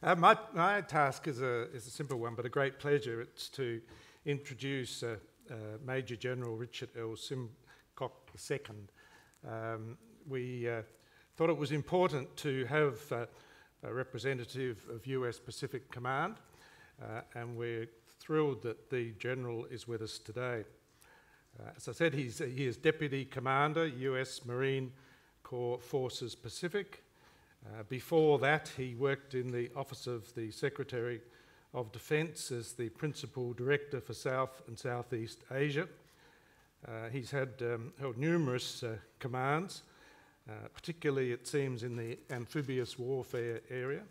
My task is a simple one, but a great pleasure. It's to introduce Major General Richard L. Simcock II. We thought it was important to have a representative of US Pacific Command, and we're thrilled that the General is with us today. As I said, he is Deputy Commander, US Marine Corps Forces Pacific. Before that, he worked in the Office of the Secretary of Defence as the Principal Director for South and Southeast Asia. He's held numerous commands, particularly, it seems, in the amphibious warfare area,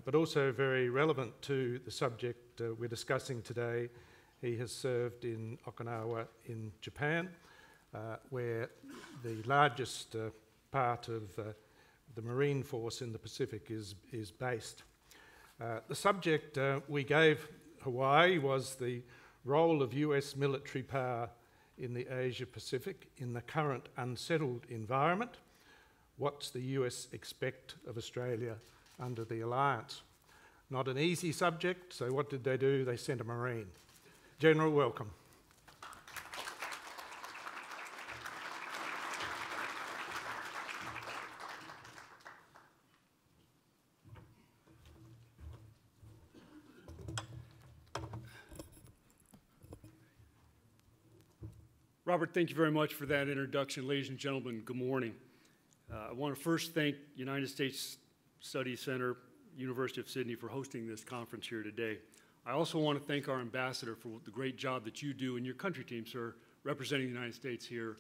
but also very relevant to the subject we're discussing today. He has served in Okinawa in Japan, where the largest part of the Marine Force in the Pacific is based. The subject we gave Hawaii was the role of US military power in the Asia Pacific in the current unsettled environment. What's the US expect of Australia under the alliance? Not an easy subject, so what did they do? They sent a Marine. General, welcome. Robert, thank you very much for that introduction. Ladies and gentlemen, good morning. I want to first thank United States Studies Center, University of Sydney, for hosting this conference here today. I also want to thank our ambassador for the great job that you do and your country team, sir, representing the United States here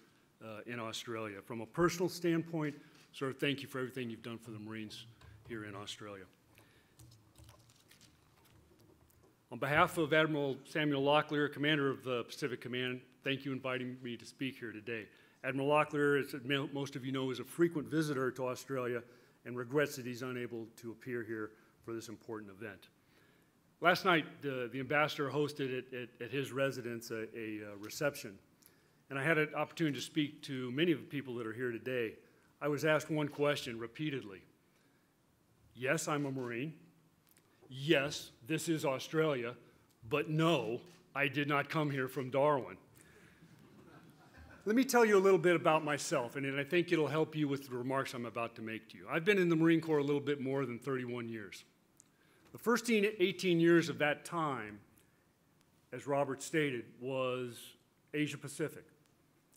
in Australia. From a personal standpoint, sir, thank you for everything you've done for the Marines here in Australia. On behalf of Admiral Samuel Locklear, Commander of the Pacific Command, thank you for inviting me to speak here today. Admiral Locklear, as most of you know, is a frequent visitor to Australia and regrets that he's unable to appear here for this important event. Last night, the ambassador hosted at his residence a reception, and I had an opportunity to speak to many of the people that are here today. I was asked one question repeatedly. Yes, I'm a Marine. Yes, this is Australia, but no, I did not come here from Darwin. Let me tell you a little bit about myself, and I think it'll help you with the remarks I'm about to make to you. I've been in the Marine Corps a little bit more than 31 years. The first 18 years of that time, as Robert stated, was Asia Pacific.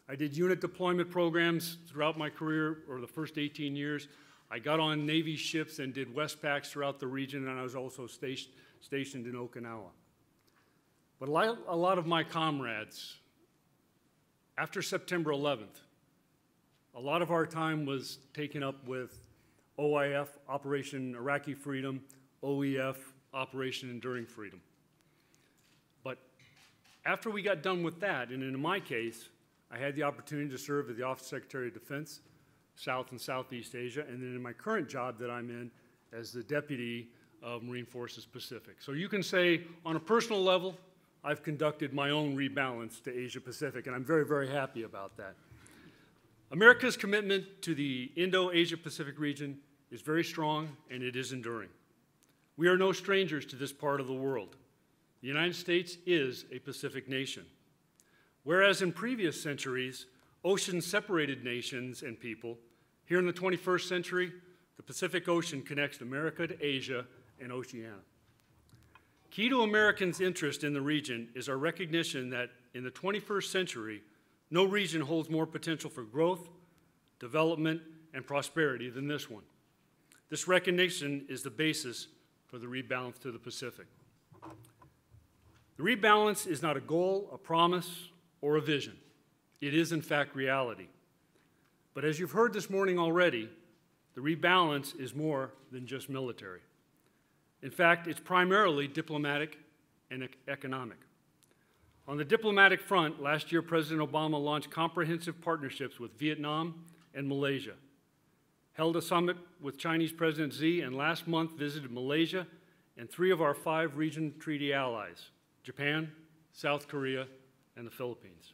I did unit deployment programs throughout my career, or the first 18 years. I got on Navy ships and did Westpacks throughout the region, and I was also stationed in Okinawa. But a lot of my comrades, after September 11th, a lot of our time was taken up with OIF, Operation Iraqi Freedom, OEF, Operation Enduring Freedom. But after we got done with that, and in my case, I had the opportunity to serve as the Office of Secretary of Defense, South and Southeast Asia, and then in my current job that I'm in as the Deputy of Marine Forces Pacific. So you can say, on a personal level, I've conducted my own rebalance to Asia Pacific, and I'm very, very happy about that. America's commitment to the Indo-Asia Pacific region is very strong, and it is enduring. We are no strangers to this part of the world. The United States is a Pacific nation. Whereas in previous centuries, oceans separated nations and people, here in the 21st century, the Pacific Ocean connects America to Asia and Oceania. Key to Americans' interest in the region is our recognition that in the 21st century, no region holds more potential for growth, development, and prosperity than this one. This recognition is the basis for the rebalance to the Pacific. The rebalance is not a goal, a promise, or a vision. It is, in fact, reality. But as you've heard this morning already, the rebalance is more than just military. In fact, it's primarily diplomatic and economic. On the diplomatic front, last year President Obama launched comprehensive partnerships with Vietnam and Malaysia, held a summit with Chinese President Xi, and last month visited Malaysia and 3 of our 5 region treaty allies, Japan, South Korea, and the Philippines.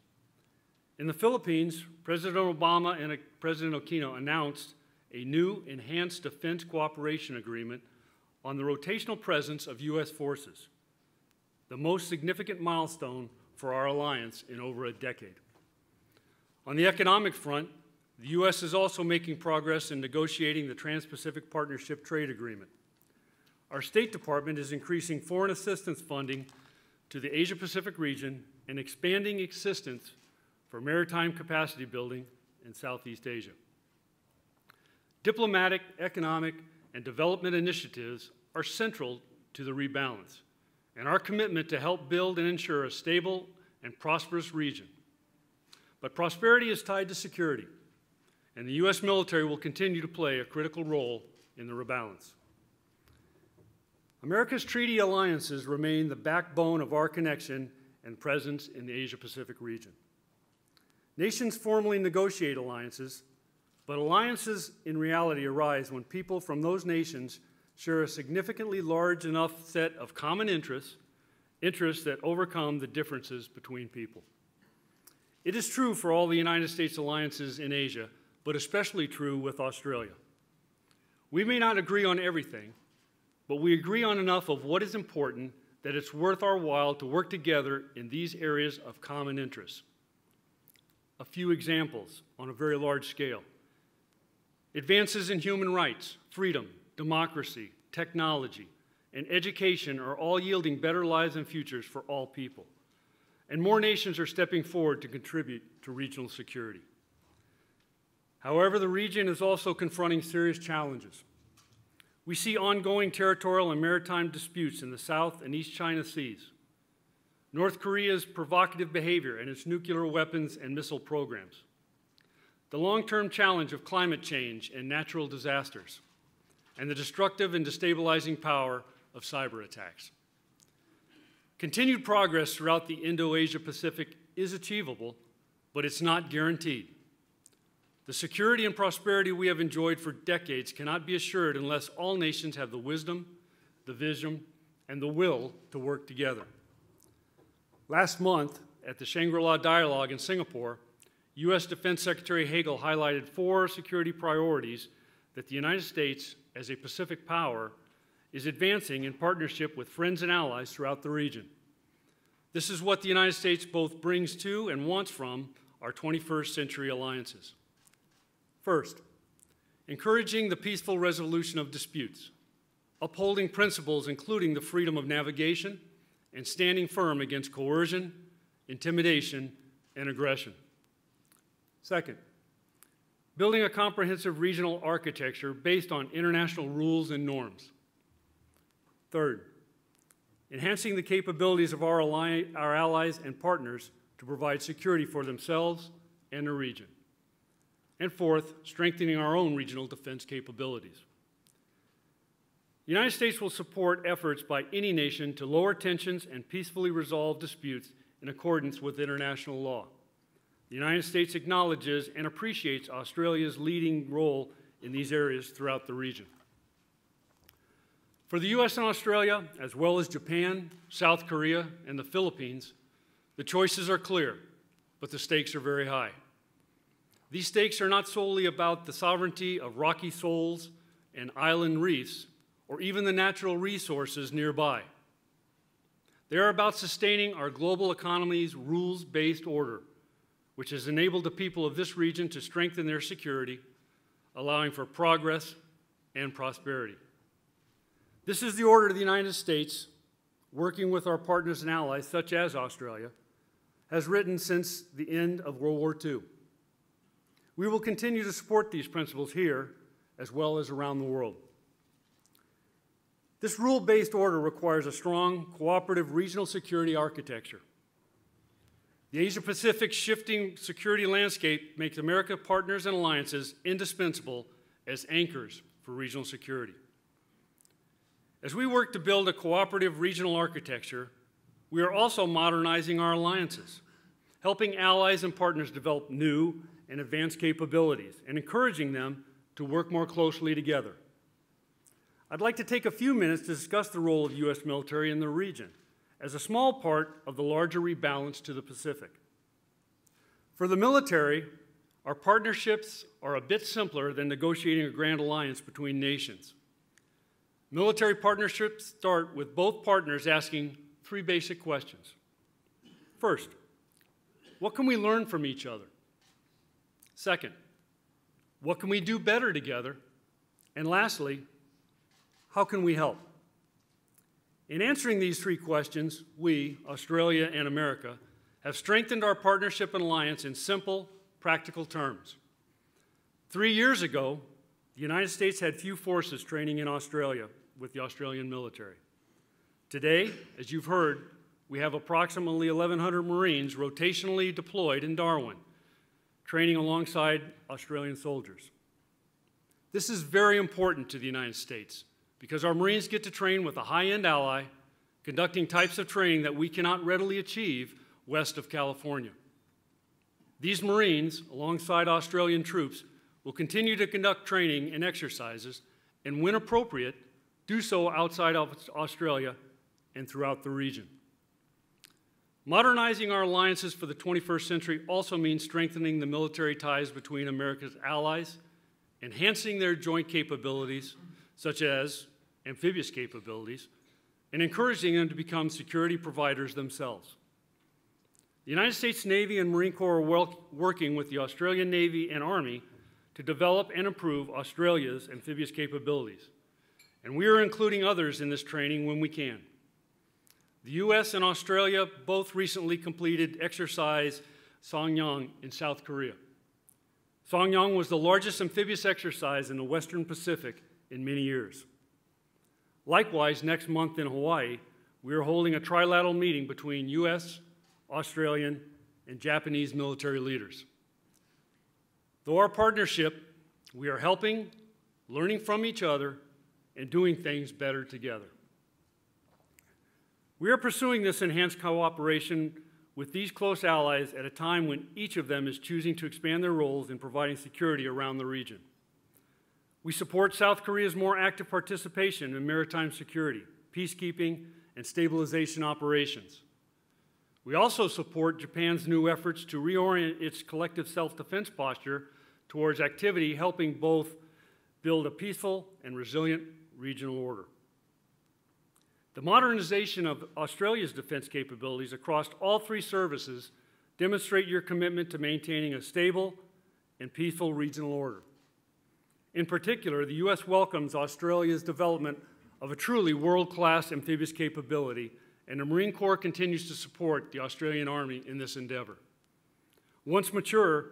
In the Philippines, President Obama and President Aquino announced a new enhanced defense cooperation agreement on the rotational presence of U.S. forces, the most significant milestone for our alliance in over a decade. On the economic front, the U.S. is also making progress in negotiating the Trans-Pacific Partnership Trade Agreement. Our State Department is increasing foreign assistance funding to the Asia-Pacific region and expanding assistance for maritime capacity building in Southeast Asia. Diplomatic, economic, and development initiatives are central to the rebalance and our commitment to help build and ensure a stable and prosperous region. But prosperity is tied to security, and the U.S. military will continue to play a critical role in the rebalance. America's treaty alliances remain the backbone of our connection and presence in the Asia-Pacific region. Nations formally negotiate alliances, but alliances in reality arise when people from those nations share a significantly large enough set of common interests that overcome the differences between people. It is true for all the United States alliances in Asia, but especially true with Australia. We may not agree on everything, but we agree on enough of what is important that it's worth our while to work together in these areas of common interest. A few examples on a very large scale. Advances in human rights, freedom, democracy, technology, and education are all yielding better lives and futures for all people. And more nations are stepping forward to contribute to regional security. However, the region is also confronting serious challenges. We see ongoing territorial and maritime disputes in the South and East China Seas, North Korea's provocative behavior and its nuclear weapons and missile programs, the long-term challenge of climate change and natural disasters, and the destructive and destabilizing power of cyber attacks. Continued progress throughout the Indo-Asia Pacific is achievable, but it's not guaranteed. The security and prosperity we have enjoyed for decades cannot be assured unless all nations have the wisdom, the vision, and the will to work together. Last month, at the Shangri-La Dialogue in Singapore, U.S. Defense Secretary Hagel highlighted 4 security priorities that the United States, as a Pacific power, is advancing in partnership with friends and allies throughout the region. This is what the United States both brings to and wants from our 21st century alliances. First, encouraging the peaceful resolution of disputes, upholding principles including the freedom of navigation, and standing firm against coercion, intimidation, and aggression. Second, building a comprehensive regional architecture based on international rules and norms. Third, enhancing the capabilities of our allies and partners to provide security for themselves and the region. And fourth, strengthening our own regional defense capabilities. The United States will support efforts by any nation to lower tensions and peacefully resolve disputes in accordance with international law. The United States acknowledges and appreciates Australia's leading role in these areas throughout the region. For the U.S. and Australia, as well as Japan, South Korea, and the Philippines, the choices are clear, but the stakes are very high. These stakes are not solely about the sovereignty of rocky shoals and island reefs, or even the natural resources nearby. They are about sustaining our global economy's rules-based order, which has enabled the people of this region to strengthen their security, allowing for progress and prosperity. This is the order the United States, working with our partners and allies, such as Australia, has written since the end of World War II. We will continue to support these principles here, as well as around the world. This rule-based order requires a strong, cooperative regional security architecture. The Asia-Pacific shifting security landscape makes America partners and alliances indispensable as anchors for regional security. As we work to build a cooperative regional architecture, we are also modernizing our alliances, helping allies and partners develop new and advanced capabilities, and encouraging them to work more closely together. I'd like to take a few minutes to discuss the role of the U.S. military in the region as a small part of the larger rebalance to the Pacific. For the military, our partnerships are a bit simpler than negotiating a grand alliance between nations. Military partnerships start with both partners asking three basic questions. First, what can we learn from each other? Second, what can we do better together? And lastly, how can we help? In answering these three questions, we, Australia and America, have strengthened our partnership and alliance in simple, practical terms. 3 years ago, the United States had few forces training in Australia with the Australian military. Today, as you've heard, we have approximately 1,100 Marines rotationally deployed in Darwin, training alongside Australian soldiers. This is very important to the United States because our Marines get to train with a high-end ally, conducting types of training that we cannot readily achieve west of California. These Marines, alongside Australian troops, will continue to conduct training and exercises, and when appropriate, do so outside of Australia and throughout the region. Modernizing our alliances for the 21st century also means strengthening the military ties between America's allies, enhancing their joint capabilities, such as amphibious capabilities, and encouraging them to become security providers themselves. The United States Navy and Marine Corps are working with the Australian Navy and Army to develop and improve Australia's amphibious capabilities, and we are including others in this training when we can. The U.S. and Australia both recently completed exercise Songyang in South Korea. Songyang was the largest amphibious exercise in the Western Pacific in many years. Likewise, next month in Hawaii, we are holding a trilateral meeting between U.S., Australian, and Japanese military leaders. Through our partnership, we are helping, learning from each other, and doing things better together. We are pursuing this enhanced cooperation with these close allies at a time when each of them is choosing to expand their roles in providing security around the region. We support South Korea's more active participation in maritime security, peacekeeping, and stabilization operations. We also support Japan's new efforts to reorient its collective self-defense posture towards activity helping both build a peaceful and resilient regional order. The modernization of Australia's defense capabilities across all three services demonstrate your commitment to maintaining a stable and peaceful regional order. In particular, the U.S. welcomes Australia's development of a truly world-class amphibious capability, and the Marine Corps continues to support the Australian Army in this endeavor. Once mature,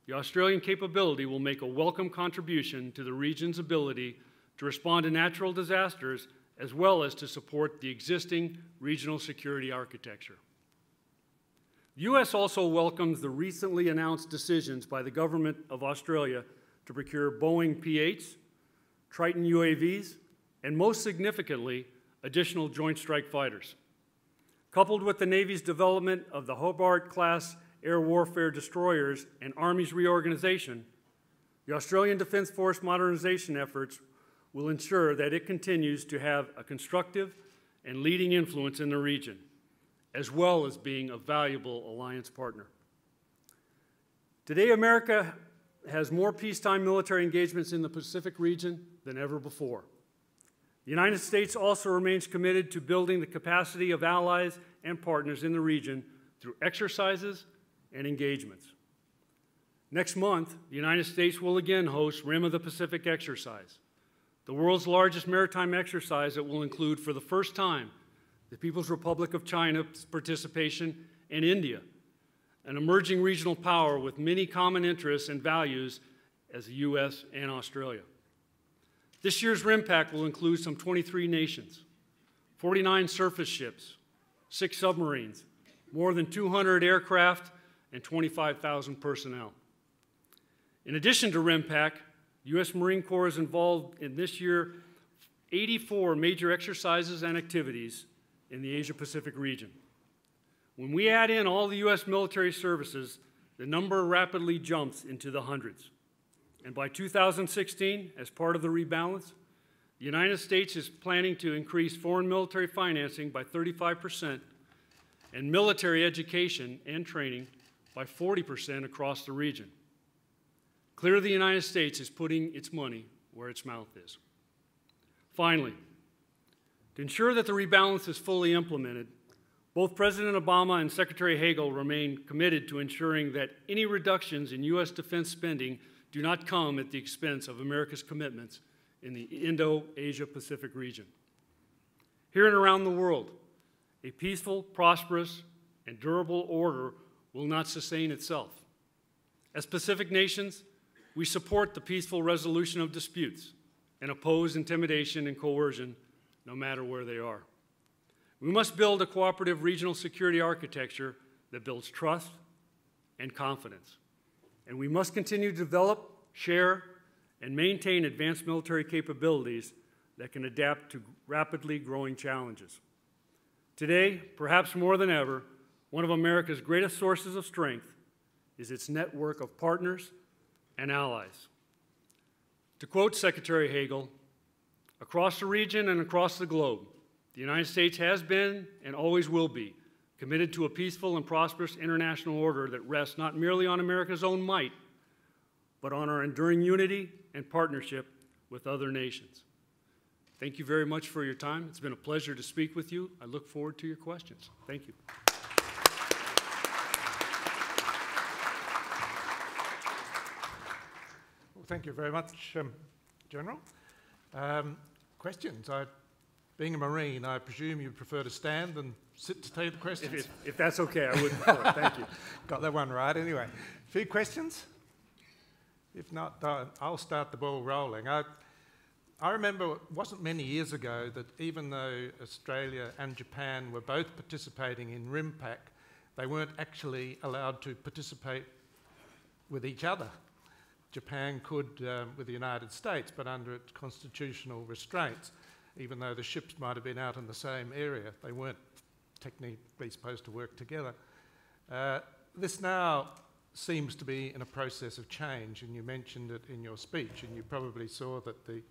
the Australian capability will make a welcome contribution to the region's ability to respond to natural disasters as well as to support the existing regional security architecture. The U.S. also welcomes the recently announced decisions by the government of Australia to procure Boeing P-8s, Triton UAVs, and most significantly, additional Joint Strike Fighters. Coupled with the Navy's development of the Hobart-class air warfare destroyers and Army's reorganization, the Australian Defence Force modernization efforts will ensure that it continues to have a constructive and leading influence in the region, as well as being a valuable alliance partner. Today, America has more peacetime military engagements in the Pacific region than ever before. The United States also remains committed to building the capacity of allies and partners in the region through exercises and engagements. Next month, the United States will again host Rim of the Pacific exercise, the world's largest maritime exercise that will include, for the first time, the People's Republic of China's participation and India, an emerging regional power with many common interests and values as the U.S. and Australia. This year's RIMPAC will include some 23 nations, 49 surface ships, 6 submarines, more than 200 aircraft, and 25,000 personnel. In addition to RIMPAC, the U.S. Marine Corps is involved in this year 84 major exercises and activities in the Asia-Pacific region. When we add in all the U.S. military services, the number rapidly jumps into the hundreds. And by 2016, as part of the rebalance, the United States is planning to increase foreign military financing by 35% and military education and training by 40% across the region. Clearly, the United States is putting its money where its mouth is. Finally, To ensure that the rebalance is fully implemented, both President Obama and Secretary Hagel remain committed to ensuring that any reductions in U.S. defense spending do not come at the expense of America's commitments in the Indo-Asia-Pacific region. Here and around the world, a peaceful, prosperous, and durable order will not sustain itself. As Pacific nations, we support the peaceful resolution of disputes and oppose intimidation and coercion no matter where they are. We must build a cooperative regional security architecture that builds trust and confidence. And we must continue to develop, share, and maintain advanced military capabilities that can adapt to rapidly growing challenges. Today, perhaps more than ever, one of America's greatest sources of strength is its network of partners and allies. To quote Secretary Hagel, across the region and across the globe, the United States has been and always will be committed to a peaceful and prosperous international order that rests not merely on America's own might, but on our enduring unity and partnership with other nations. Thank you very much for your time. It's been a pleasure to speak with you. I look forward to your questions. Thank you. Well, thank you very much, General. Questions? Being a Marine, I presume you prefer to stand and sit to take the questions? If that's okay, I would prefer it. Thank you. Got that one right anyway. A few questions? If not, I'll start the ball rolling. I remember it wasn't many years ago that even though Australia and Japan were both participating in RIMPAC, they weren't actually allowed to participate with each other. Japan could with the United States, but under its constitutional restraints. Even though the ships might have been out in the same area, they weren't technically supposed to work together. This now seems to be in a process of change, and you mentioned it in your speech, and you probably saw that the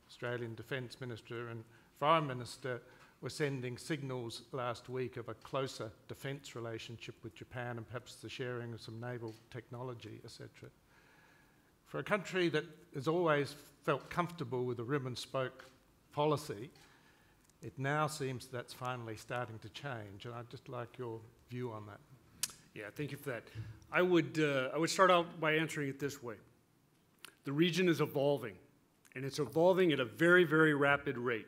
Australian Defence Minister and Foreign Minister were sending signals last week of a closer defence relationship with Japan and perhaps the sharing of some naval technology, etc. For a country that has always felt comfortable with a rim and spoke policy, it now seems that's finally starting to change, and I'd just like your view on that. Yeah, thank you for that. I would start out by answering it this way. The region is evolving, and it's evolving at a very, very rapid rate.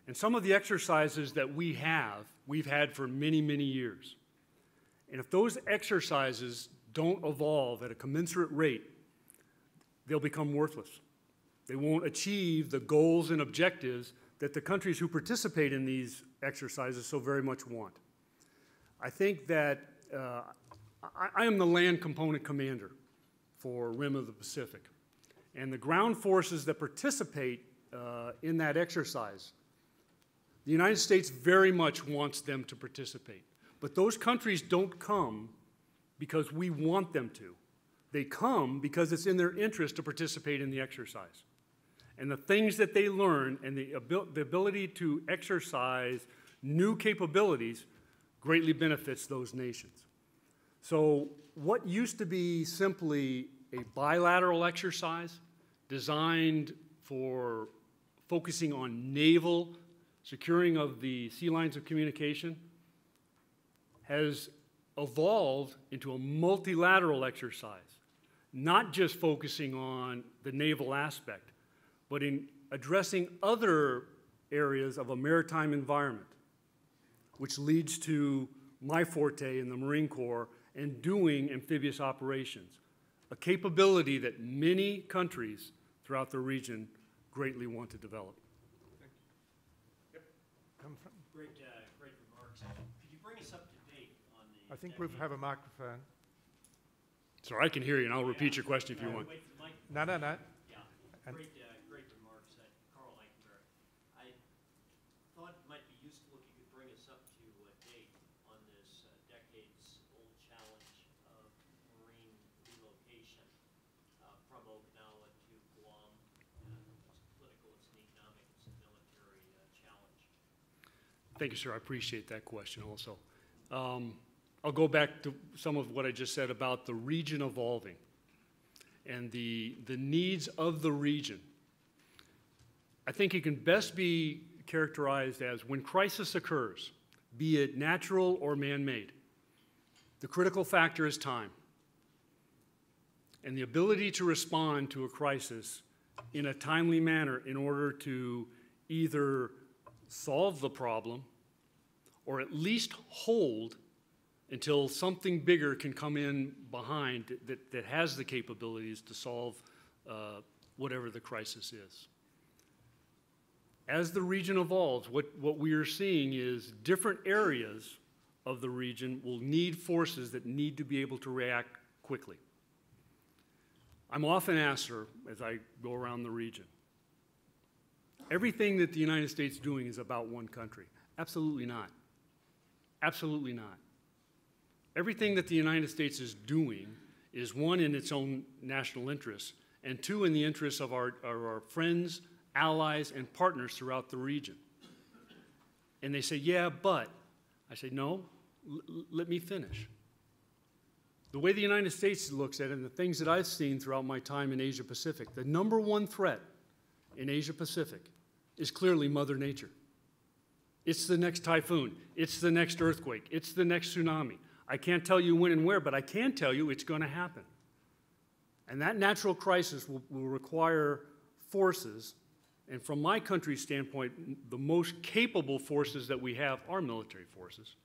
And some of the exercises that we've had for many, many years. And if those exercises don't evolve at a commensurate rate, they'll become worthless. They won't achieve the goals and objectives that the countries who participate in these exercises so very much want. I think that I am the land component commander for Rim of the Pacific. And the ground forces that participate in that exercise, the United States very much wants them to participate. But those countries don't come because we want them to. They come because it's in their interest to participate in the exercise. And the things that they learn and the ability to exercise new capabilities greatly benefits those nations. So what used to be simply a bilateral exercise designed for focusing on naval securing of the sea lines of communication has evolved into a multilateral exercise, not just focusing on the naval aspect, but in addressing other areas of a maritime environment, which leads to my forte in the Marine Corps and doing amphibious operations, a capability that many countries throughout the region greatly want to develop. Thank you. Yep. Come from. Great remarks. Could you bring us up to date on the... I think we have a microphone. Sorry, I can hear you, and I'll repeat your question if you want. Wait for the mic. No. Yeah, And great remarks. Carl Eichenberg. I thought it might be useful if you could bring us up to date on this decades-old challenge of marine relocation from Okinawa to Guam. It's political, it's an economic, it's a military challenge. Thank you, sir. I appreciate that question also. I'll go back to some of what I just said about the region evolving and the needs of the region. I think it can best be characterized as when crisis occurs, be it natural or man-made, the critical factor is time. And the ability to respond to a crisis in a timely manner in order to either solve the problem or at least hold until something bigger can come in behind that has the capabilities to solve whatever the crisis is. As the region evolves, what we are seeing is different areas of the region will need forces that need to be able to react quickly. I'm often asked, sir, as I go around the region, everything that the United States is doing is about one country. Absolutely not. Absolutely not. Everything that the United States is doing is, one, in its own national interests, and two, in the interests of our friends, allies, and partners throughout the region. And they say, yeah, but. I say, no, let me finish. The way the United States looks at it and the things that I've seen throughout my time in Asia Pacific, the number one threat in Asia Pacific is clearly Mother Nature. It's the next typhoon. It's the next earthquake. It's the next tsunami. I can't tell you when and where, but I can tell you it's going to happen. And that natural crisis will require forces, and from my country's standpoint, the most capable forces that we have are military forces,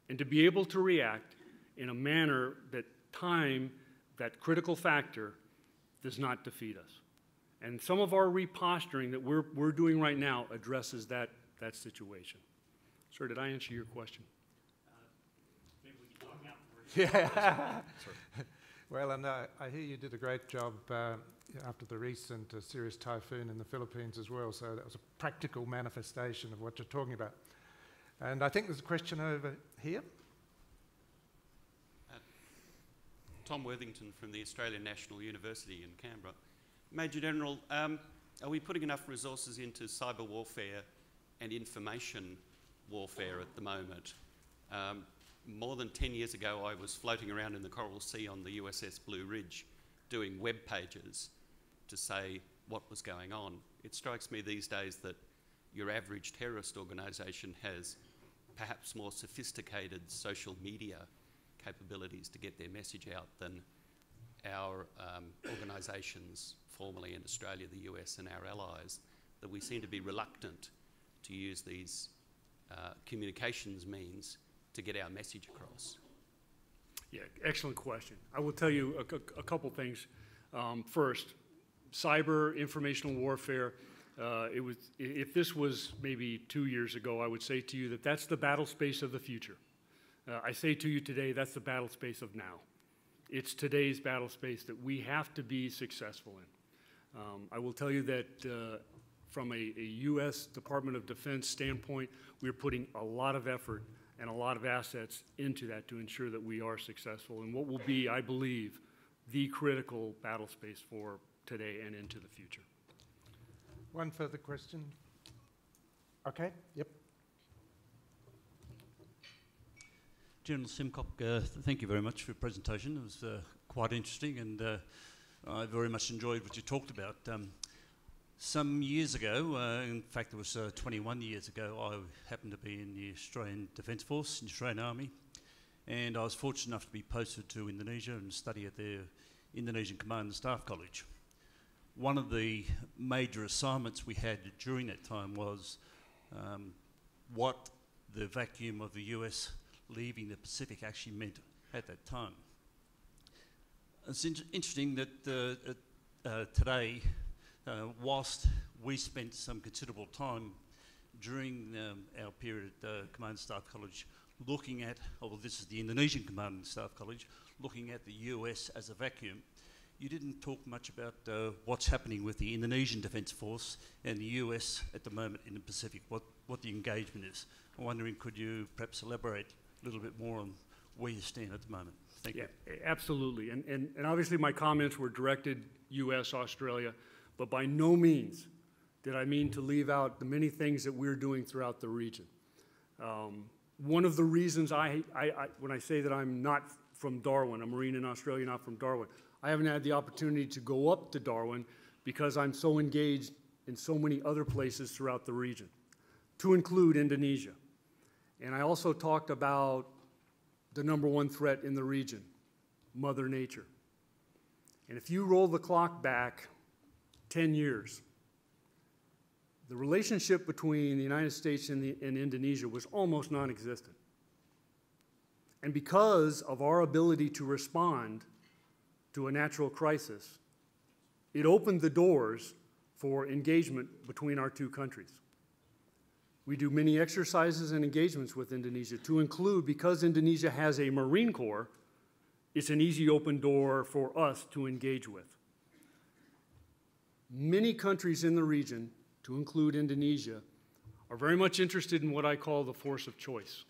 and to be able to react in a manner that time, that critical factor, does not defeat us. And some of our reposturing that we're doing right now addresses that situation. Sir, did I answer your question? Maybe we can talk afterwards. Yeah. Well, and I hear you did a great job after the recent serious typhoon in the Philippines as well, so that was a practical manifestation of what you're talking about. And I think there's a question over here. Tom Worthington from the Australian National University in Canberra. Major General, are we putting enough resources into cyber warfare and information warfare at the moment? More than 10 years ago, I was floating around in the Coral Sea on the USS Blue Ridge doing web pages to say what was going on. It strikes me these days that your average terrorist organisation has perhaps more sophisticated social media capabilities to get their message out than our organisations, formerly in Australia, the US and our allies, that we seem to be reluctant to use these communications means to get our message across. Yeah, excellent question. I will tell you a couple things. First, cyber informational warfare, if this was maybe 2 years ago, I would say to you that that's the battle space of the future. I say to you today, that's the battle space of now. It's today's battle space that we have to be successful in. I will tell you that from a U.S. Department of Defense standpoint, we're putting a lot of effort and a lot of assets into that to ensure that we are successful in what will be, I believe, the critical battle space for today and into the future. One further question. Okay, yep. General Simcock, thank you very much for your presentation. It was quite interesting, and I very much enjoyed what you talked about. Some years ago, in fact it was 21 years ago, I happened to be in the Australian Defence Force, in the Australian Army, and I was fortunate enough to be posted to Indonesia and study at the Indonesian Command and Staff College. One of the major assignments we had during that time was what the vacuum of the US leaving the Pacific actually meant at that time. It's interesting that today, whilst we spent some considerable time during our period at Command and Staff College looking at, well, this is the Indonesian Command and Staff College, looking at the US as a vacuum, you didn't talk much about what's happening with the Indonesian Defence Force and the US at the moment in the Pacific, what the engagement is. I'm wondering, could you perhaps elaborate a little bit more on where you stand at the moment? Thank you. Absolutely. And obviously my comments were directed US, Australia, but by no means did I mean to leave out the many things that we're doing throughout the region. One of the reasons when I say that I'm not from Darwin, a Marine in Australia, not from Darwin, I haven't had the opportunity to go up to Darwin because I'm so engaged in so many other places throughout the region. to include Indonesia. And I also talked about the #1 threat in the region, Mother Nature. And if you roll the clock back 10 years, the relationship between the United States and Indonesia was almost non-existent. And because of our ability to respond to a natural crisis, it opened the doors for engagement between our two countries. We do many exercises and engagements with Indonesia to include, because Indonesia has a Marine Corps, it's an easy open door for us to engage with. Many countries in the region, to include Indonesia, are very much interested in what I call the force of choice.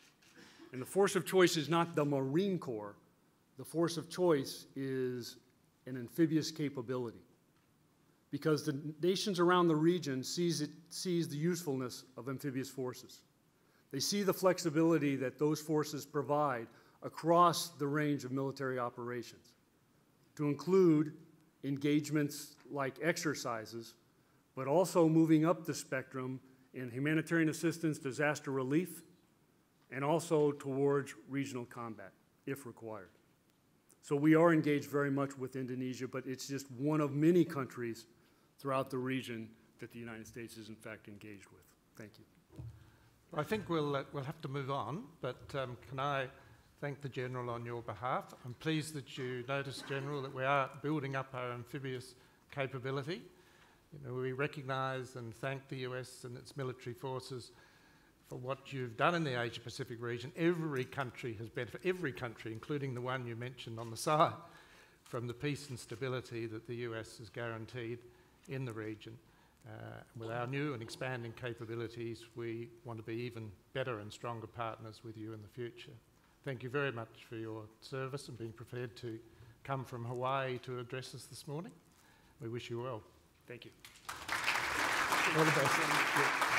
And the force of choice is not the Marine Corps. The force of choice is an amphibious capability. Because the nations around the region sees the usefulness of amphibious forces. They see the flexibility that those forces provide across the range of military operations, to include engagements like exercises, but also moving up the spectrum in humanitarian assistance, disaster relief, and also towards regional combat, if required. So we are engaged very much with Indonesia, but it's just one of many countries throughout the region that the United States is in fact engaged with. Thank you. I think we'll have to move on, but can I thank the General on your behalf? I'm pleased that you noticed, General, that we are building up our amphibious capability. You know, we recognise and thank the US and its military forces for what you've done in the Asia-Pacific region. Every country has benefited, every country, including the one you mentioned on the side, from the peace and stability that the US has guaranteed in the region. With our new and expanding capabilities, we want to be even better and stronger partners with you in the future. Thank you very much for your service and being prepared to come from Hawaii to address us this morning. We wish you well. Thank you. All the best.